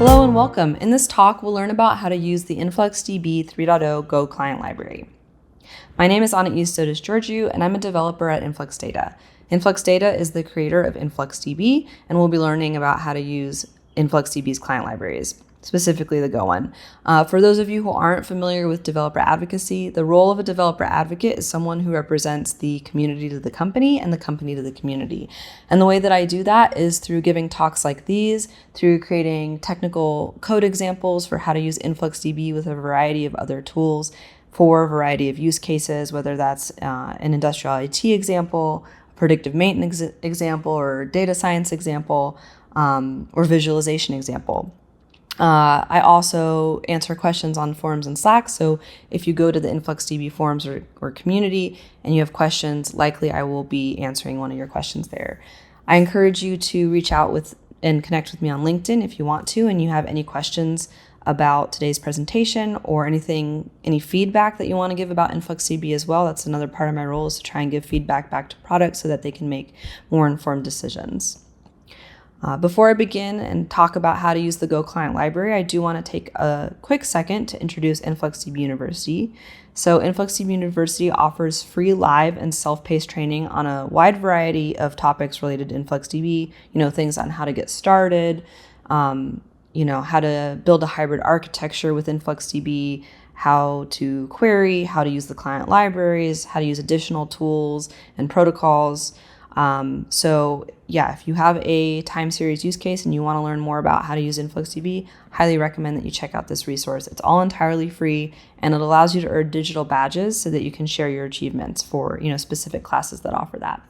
Hello and welcome. In this talk, we'll learn about how to use the InfluxDB 3.0 Go client library. My name is Anais Dotis-Georgiou, and I'm a developer at InfluxData. InfluxData is the creator of InfluxDB, and we'll be learning about how to use InfluxDB's client libraries, specifically the Go one. For those of you who aren't familiar with developer advocacy, the role of a developer advocate is someone who represents the community to the company and the company to the community. And the way that I do that is through giving talks like these, through creating technical code examples for how to use InfluxDB with a variety of other tools for a variety of use cases, whether that's an industrial IT example, predictive maintenance example, or data science example, or visualization example. I also answer questions on forums and Slack, so if you go to the InfluxDB forums or community and you have questions, likely I will be answering one of your questions there. I encourage you to reach out with and connect with me on LinkedIn if you want to, and you have any questions about today's presentation or any feedback that you want to give about InfluxDB as well. That's another part of my role, is to try and give feedback back to products so that they can make more informed decisions. Before I begin and talk about how to use the Go client library, I do want to take a quick second to introduce InfluxDB University. So InfluxDB University offers free live and self-paced training on a wide variety of topics related to InfluxDB, things on how to get started, how to build a hybrid architecture with InfluxDB, how to query, how to use the client libraries, how to use additional tools and protocols. If you have a time series use case and you want to learn more about how to use InfluxDB, highly recommend that you check out this resource. It's all entirely free, and it allows you to earn digital badges so that you can share your achievements for, specific classes that offer that.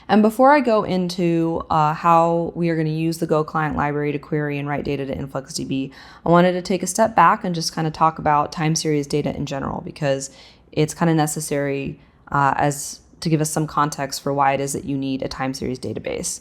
And before I go into how we are going to use the Go client library to query and write data to InfluxDB, I wanted to take a step back and just kind of talk about time series data in general, because it's kind of necessary to give us some context for why it is that you need a time series database.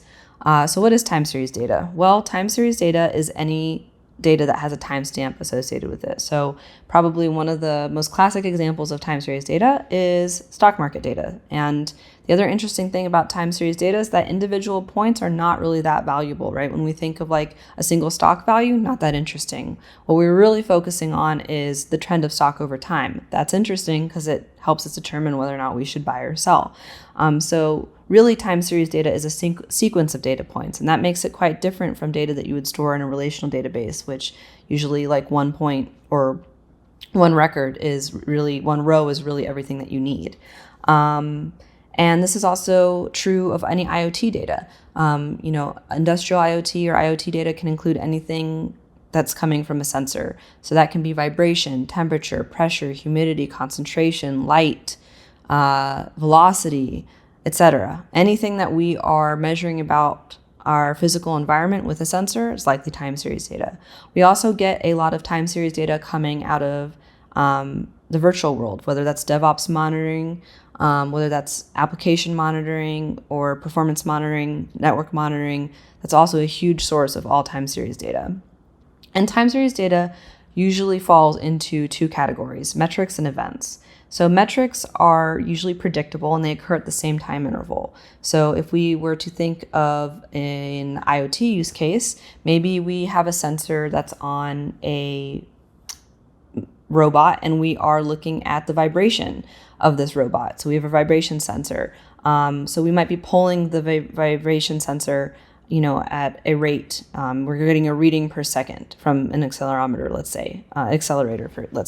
So what is time series data? Well, time series data is any data that has a timestamp associated with it. So probably one of the most classic examples of time series data is stock market data. And the other interesting thing about time series data is that individual points are not really that valuable, right? When we think of like a single stock value, not that interesting. What we're really focusing on is the trend of stock over time. That's interesting because it helps us determine whether or not we should buy or sell. So really, time series data is a sequence of data points, and that makes it quite different from data that you would store in a relational database, which usually like one point or one record is really, one row is really everything that you need. And this is also true of any IoT data. Industrial IoT or IoT data can include anything that's coming from a sensor. So that can be vibration, temperature, pressure, humidity, concentration, light, velocity, etc. Anything that we are measuring about our physical environment with a sensor is likely time series data. We also get a lot of time series data coming out of the virtual world, whether that's DevOps monitoring, whether that's application monitoring or performance monitoring, network monitoring. That's also a huge source of all time series data. And time series data usually falls into two categories: metrics and events. So metrics are usually predictable and they occur at the same time interval. So if we were to think of an IoT use case, maybe we have a sensor that's on a robot and we are looking at the vibration of this robot. So we have a vibration sensor. So we might be pulling the vibration sensor at a rate. We're getting a reading per second from an accelerometer, let's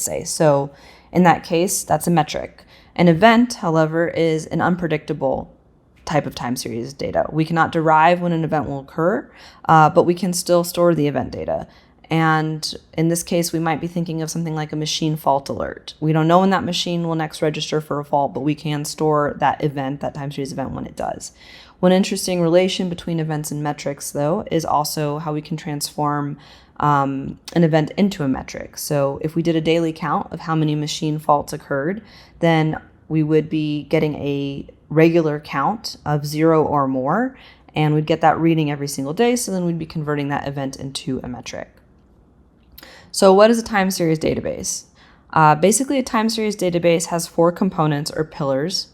say. So in that case, that's a metric. An event, however, is an unpredictable type of time series data. We cannot derive when an event will occur, but we can still store the event data. And in this case, we might be thinking of something like a machine fault alert. We don't know when that machine will next register for a fault, but we can store that event, that time series event, when it does. One interesting relation between events and metrics, though, is also how we can transform an event into a metric. So if we did a daily count of how many machine faults occurred, then we would be getting a regular count of 0 or more, and we'd get that reading every single day. So then we'd be converting that event into a metric. So what is a time series database? Basically, a time series database has 4 components or pillars.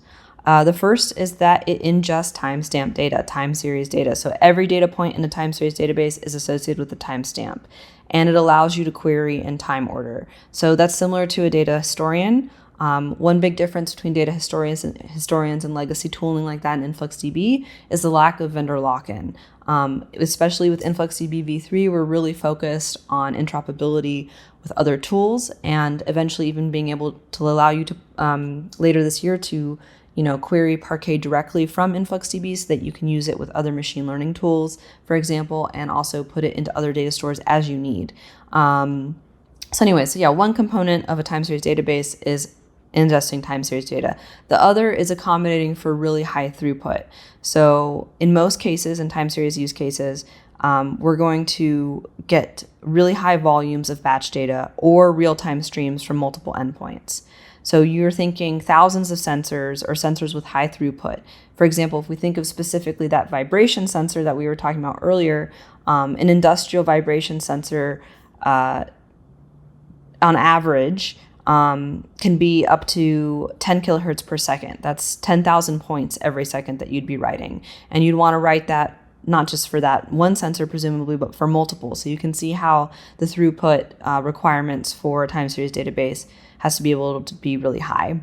The first is that it ingests timestamp data, time series data. So every data point in a time series database is associated with a timestamp, and it allows you to query in time order. So that's similar to a data historian. One big difference between data historians and legacy tooling like that in InfluxDB is the lack of vendor lock-in. Especially with InfluxDB v3, we're really focused on interoperability with other tools, and eventually even being able to allow you to later this year to query Parquet directly from InfluxDB so that you can use it with other machine learning tools, for example, and also put it into other data stores as you need. So one component of a time series database is ingesting time series data. The other is accommodating for really high throughput. So in most cases, in time series use cases, we're going to get really high volumes of batch data or real-time streams from multiple endpoints. So you're thinking thousands of sensors or sensors with high throughput. For example, if we think of specifically that vibration sensor that we were talking about earlier, an industrial vibration sensor on average can be up to 10 kilohertz per second. That's 10,000 points every second that you'd be writing. And you'd want to write that not just for that one sensor, presumably, but for multiple. So you can see how the throughput requirements for a time series database has to be able to be really high.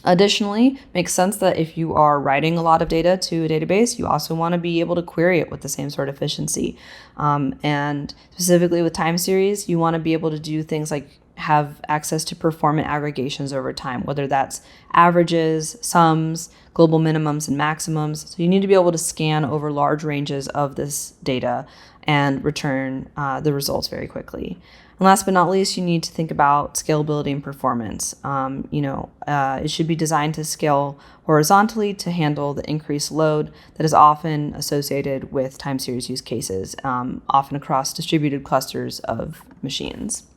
Additionally, makes sense that if you are writing a lot of data to a database, you also want to be able to query it with the same sort of efficiency. And specifically with time series, you want to be able to do things like have access to performant aggregations over time, whether that's averages, sums, global minimums, and maximums. So you need to be able to scan over large ranges of this data and return the results very quickly. And last but not least, you need to think about scalability and performance. It should be designed to scale horizontally to handle the increased load that is often associated with time series use cases, often across distributed clusters of machines.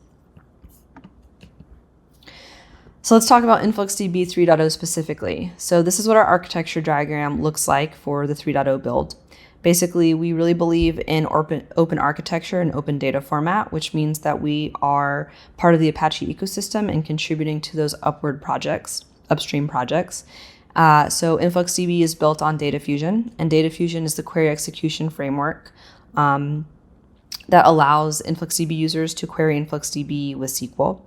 So let's talk about InfluxDB 3.0 specifically. So this is what our architecture diagram looks like for the 3.0 build. Basically, we really believe in open architecture and open data format, which means that we are part of the Apache ecosystem and contributing to those upstream projects. So InfluxDB is built on Data Fusion, and Data Fusion is the query execution framework that allows InfluxDB users to query InfluxDB with SQL.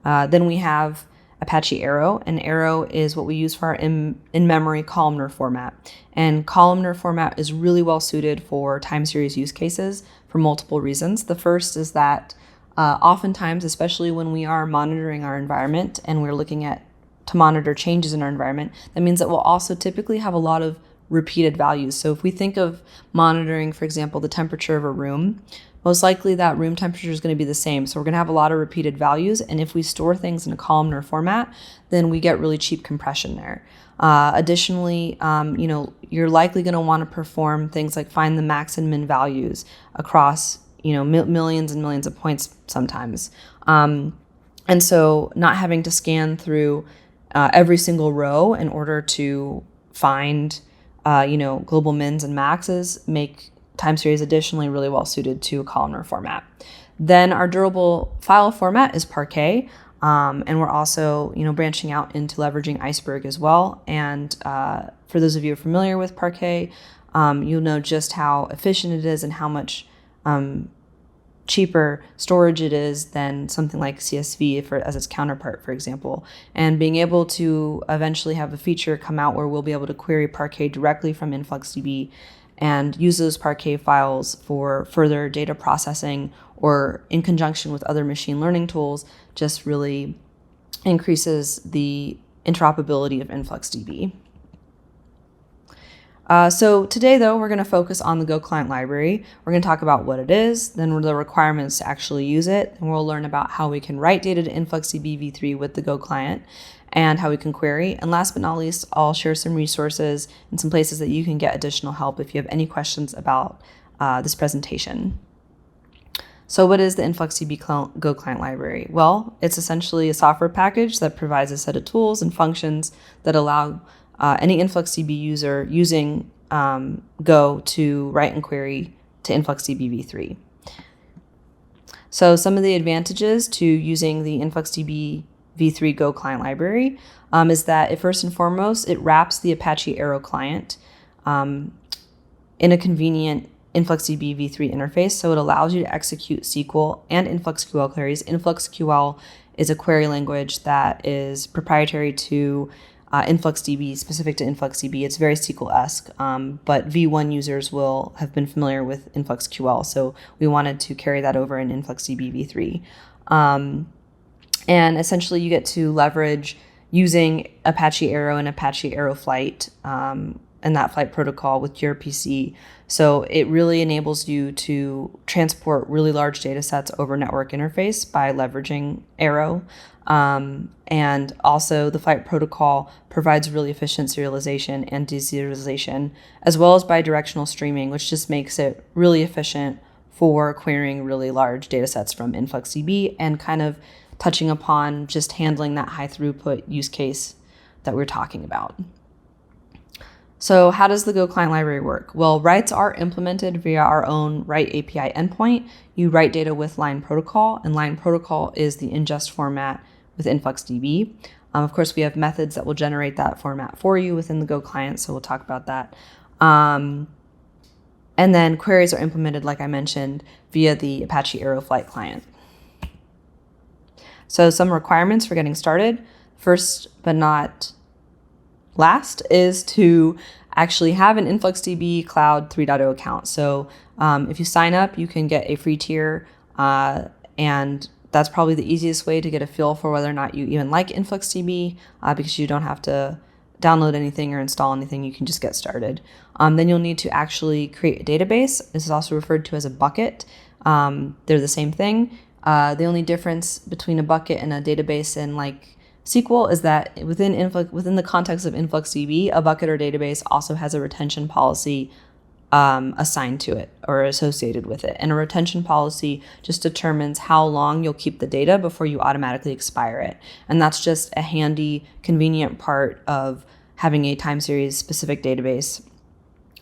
Then we have Apache Arrow, and Arrow is what we use for our in-memory columnar format. And columnar format is really well suited for time series use cases for multiple reasons. The first is that oftentimes, especially when we are monitoring our environment and we're looking to monitor changes in our environment, that means that we'll also typically have a lot of repeated values. So if we think of monitoring, for example, the temperature of a room, most likely that room temperature is going to be the same. So we're going to have a lot of repeated values. And if we store things in a columnar format, then we get really cheap compression there. Additionally, you're likely going to want to perform things like find the max and min values across, millions and millions of points sometimes. And so not having to scan through every single row in order to find, global mins and maxes make time series additionally really well suited to a columnar format. Then our durable file format is Parquet, and we're also branching out into leveraging Iceberg as well. And for those of you who are familiar with Parquet, you'll know just how efficient it is and how much cheaper storage it is than something like CSV as its counterpart, for example. And being able to eventually have a feature come out where we'll be able to query Parquet directly from InfluxDB and use those Parquet files for further data processing or in conjunction with other machine learning tools just really increases the interoperability of InfluxDB. So today, though, we're going to focus on the Go client library. We're going to talk about what it is, then the requirements to actually use it, and we'll learn about how we can write data to InfluxDB v3 with the Go client, and how we can query. And last but not least, I'll share some resources and some places that you can get additional help if you have any questions about this presentation. So what is the InfluxDB Go client library? Well, it's essentially a software package that provides a set of tools and functions that allow any InfluxDB user using Go to write and query to InfluxDB v3. So some of the advantages to using the InfluxDB v3 Go client library is that first and foremost, it wraps the Apache Arrow client in a convenient InfluxDB v3 interface. So it allows you to execute SQL and InfluxQL queries. InfluxQL is a query language that is proprietary to InfluxDB, specific to InfluxDB. It's very SQL-esque, but V1 users will have been familiar with InfluxQL. So we wanted to carry that over in InfluxDB v3. And essentially you get to leverage using Apache Arrow and Apache Arrow Flight and that flight protocol with gRPC. So it really enables you to transport really large data sets over network interface by leveraging Arrow. And also the flight protocol provides really efficient serialization and deserialization, as well as bidirectional streaming, which just makes it really efficient for querying really large data sets from InfluxDB and kind of touching upon just handling that high throughput use case that we're talking about. So how does the Go client library work? Well, writes are implemented via our own write API endpoint. You write data with line protocol, and line protocol is the ingest format with InfluxDB. Of course, we have methods that will generate that format for you within the Go client, so we'll talk about that. And then queries are implemented, like I mentioned, via the Apache Arrow Flight client. So some requirements for getting started. First, but not last, is to actually have an InfluxDB Cloud 3.0 account. So if you sign up, you can get a free tier, and that's probably the easiest way to get a feel for whether or not you even like InfluxDB, because you don't have to download anything or install anything. You can just get started. Then you'll need to actually create a database. This is also referred to as a bucket. They're the same thing. The only difference between a bucket and a database in like SQL is that within the context of InfluxDB, a bucket or database also has a retention policy assigned to it or associated with it. And a retention policy just determines how long you'll keep the data before you automatically expire it. And that's just a handy, convenient part of having a time series specific database,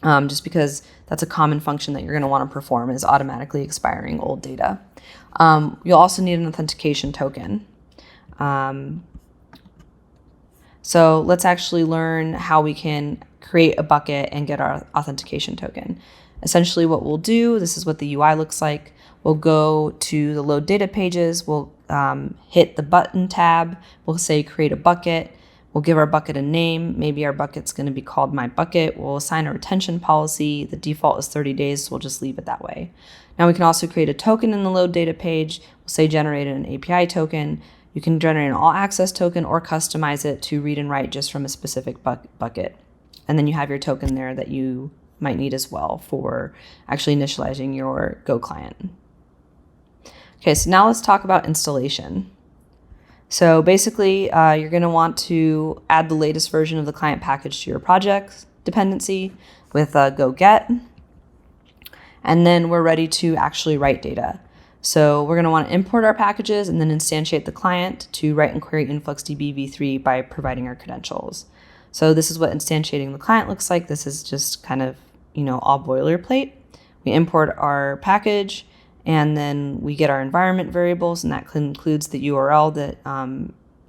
just because that's a common function that you're going to want to perform, is automatically expiring old data. You'll also need an authentication token. So let's actually learn how we can create a bucket and get our authentication token. Essentially what we'll do, this is what the UI looks like. We'll go to the load data pages. We'll hit the button tab. We'll say create a bucket. We'll give our bucket a name. Maybe our bucket's going to be called my bucket. We'll assign a retention policy. The default is 30 days, so we'll just leave it that way. Now we can also create a token in the load data page. We'll say generate an API token. You can generate an all access token or customize it to read and write just from a specific bucket. And then you have your token there that you might need as well for actually initializing your Go client. Okay, so now let's talk about installation. So basically, you're going to want to add the latest version of the client package to your project dependency with go get. And then we're ready to actually write data. So we're going to want to import our packages and then instantiate the client to write and query InfluxDB v3 by providing our credentials. So this is what instantiating the client looks like. This is just kind of, all boilerplate. We import our package, and then we get our environment variables, and that includes the URL that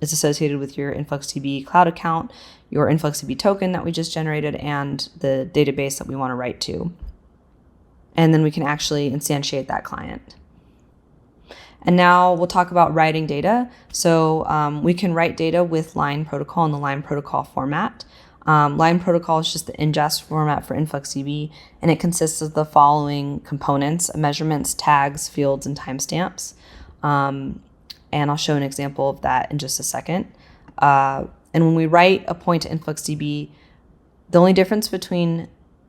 is associated with your InfluxDB cloud account, your InfluxDB token that we just generated, and the database that we want to write to. And then we can actually instantiate that client. And now we'll talk about writing data. So we can write data with line protocol in the line protocol format. Line protocol is just the ingest format for InfluxDB, and it consists of the following components: measurements, tags, fields, and timestamps. And I'll show an example of that in just a second. And when we write a point to InfluxDB, the only difference between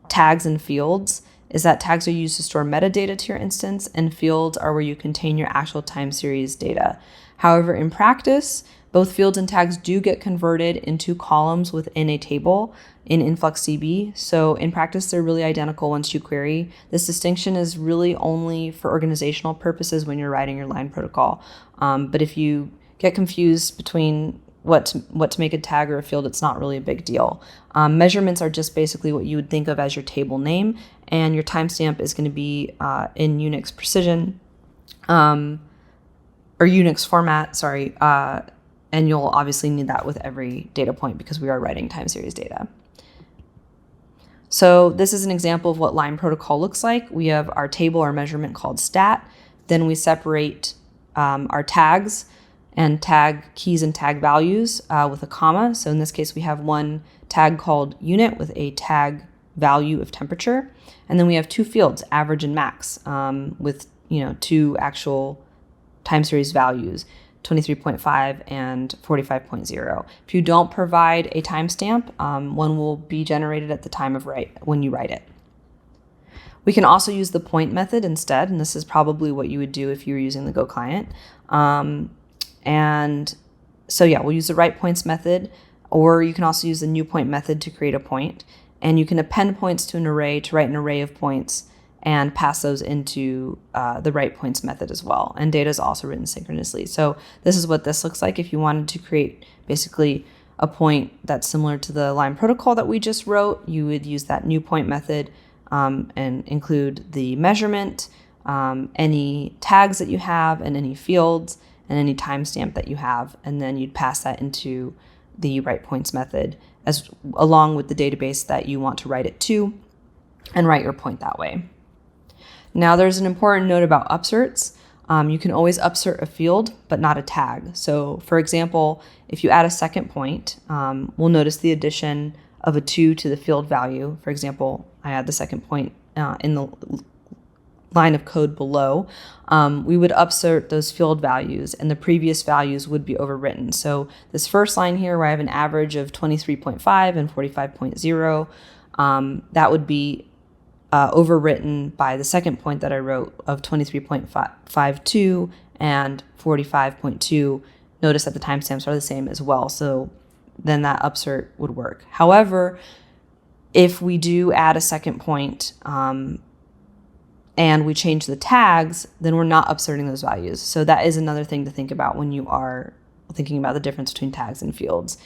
tags and fields is that tags are used to store metadata to your instance, and fields are where you contain your actual time series data. However, in practice, both fields and tags do get converted into columns within a table in InfluxDB. So in practice, they're really identical once you query. This distinction is really only for organizational purposes when you're writing your line protocol. But if you get confused between what to make a tag or a field, it's not really a big deal. Measurements are just basically what you would think of as your table name, and your timestamp is going to be in Unix precision, or Unix format, sorry. And you'll obviously need that with every data point because we are writing time series data. So this is an example of what line protocol looks like. We have our table or measurement called stat. Then we separate our tags and tag keys and tag values with a comma. So in this case, we have one tag called unit with a tag value of temperature. And then we have two fields, average and max, with two actual time series values, 23.5 and 45.0. If you don't provide a timestamp, one will be generated at the time of when you write it. We can also use the point method instead, and this is probably what you would do if you were using the Go client. And so yeah, we'll use the write points method, or you can also use the new point method to create a point. And you can append points to an array to write an array of points and pass those into the write points method as well. And data is also written synchronously. So this is what this looks like if you wanted to create basically a point that's similar to the line protocol that we just wrote. You would use that new point method and include the measurement, any tags that you have, and any fields, and any timestamp that you have. And then you'd pass that into the write points method along with the database that you want to write it to, and write your point that way. Now there's an important note about upserts. You can always upsert a field, but not a tag. So for example, if you add a second point, we'll notice the addition of a 2 to the field value. For example, I add the second point in the line of code below. We would upsert those field values, and the previous values would be overwritten. So this first line here, where I have an average of 23.5 and 45.0, that would be overwritten by the second point that I wrote of 23.52 and 45.2. Notice that the timestamps are the same as well, so then that upsert would work. However, if we do add a second point and we change the tags, then we're not upserting those values. So that is another thing to think about when you are thinking about the difference between tags and fields.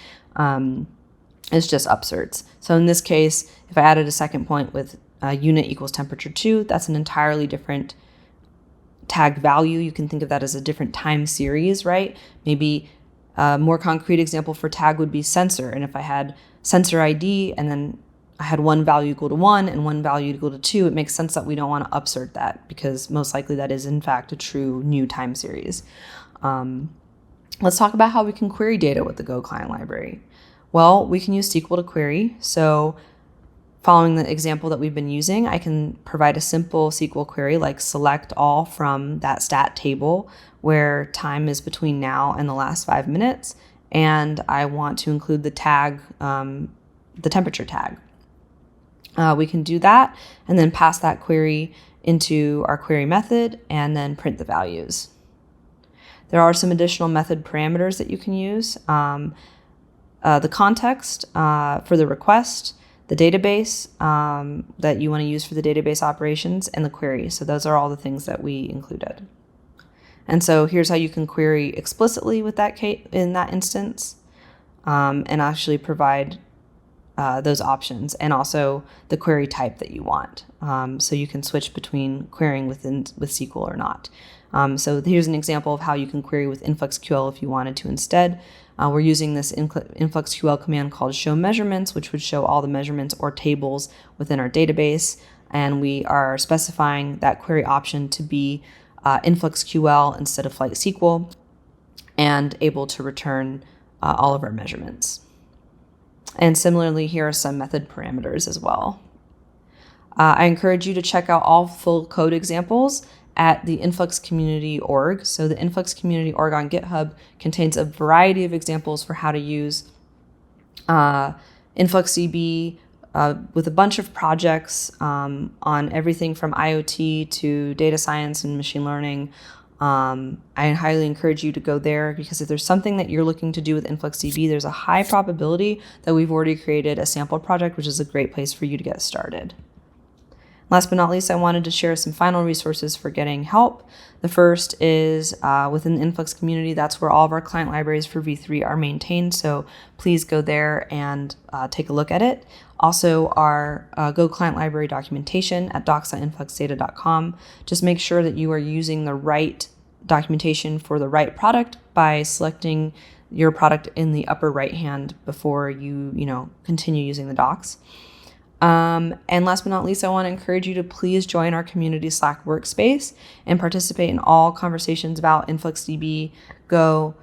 It's just upserts. So in this case, if I added a second point with unit equals temperature 2, that's an entirely different tag value. You can think of that as a different time series, right? Maybe a more concrete example for tag would be sensor. And if I had sensor ID and then I had one value equal to 1 and one value equal to 2, it makes sense that we don't want to upsert that, because most likely that is in fact a true new time series. Let's talk about how we can query data with the Go client library. Well, we can use SQL to query. So following the example that we've been using, I can provide a simple SQL query like select all from that stat table where time is between now and the last 5 minutes, and I want to include the tag, the temperature tag. We can do that and then pass that query into our query method and then print the values. There are some additional method parameters that you can use. The context for the request, the database that you want to use for the database operations, and the query. So those are all the things that we included. And so here's how you can query explicitly with that in that instance, and actually provide those options, and also the query type that you want. So you can switch between querying with SQL or not. So here's an example of how you can query with InfluxQL if you wanted to instead. We're using this InfluxQL command called show measurements, which would show all the measurements or tables within our database. And we are specifying that query option to be InfluxQL instead of Flight SQL, and able to return all of our measurements. And similarly, here are some method parameters as well. I encourage you to check out all full code examples at the Influx community org. So the Influx community org on GitHub contains a variety of examples for how to use InfluxDB with a bunch of projects on everything from IoT to data science and machine learning. I highly encourage you to go there, because if there's something that you're looking to do with InfluxDB, there's a high probability that we've already created a sample project, which is a great place for you to get started. Last but not least, I wanted to share some final resources for getting help. The first is within the Influx community. That's where all of our client libraries for V3 are maintained, so please go there and take a look at it. Also, our Go client library documentation at docs.influxdata.com. Just make sure that you are using the right documentation for the right product by selecting your product in the upper right hand before you continue using the docs. And last but not least, I want to encourage you to please join our community Slack workspace and participate in all conversations about InfluxDB, Go,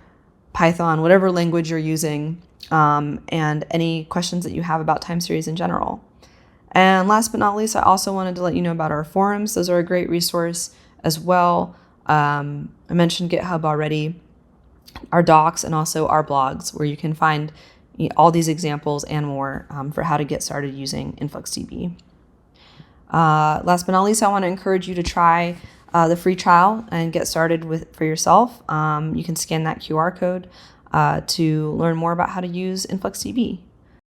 Python, whatever language you're using, and any questions that you have about time series in general. And last but not least, I also wanted to let you know about our forums. Those are a great resource as well. I mentioned GitHub already, our docs, and also our blogs, where you can find all these examples and more for how to get started using InfluxDB. Last but not least, I want to encourage you to try the free trial and get started for yourself. You can scan that QR code to learn more about how to use InfluxDB.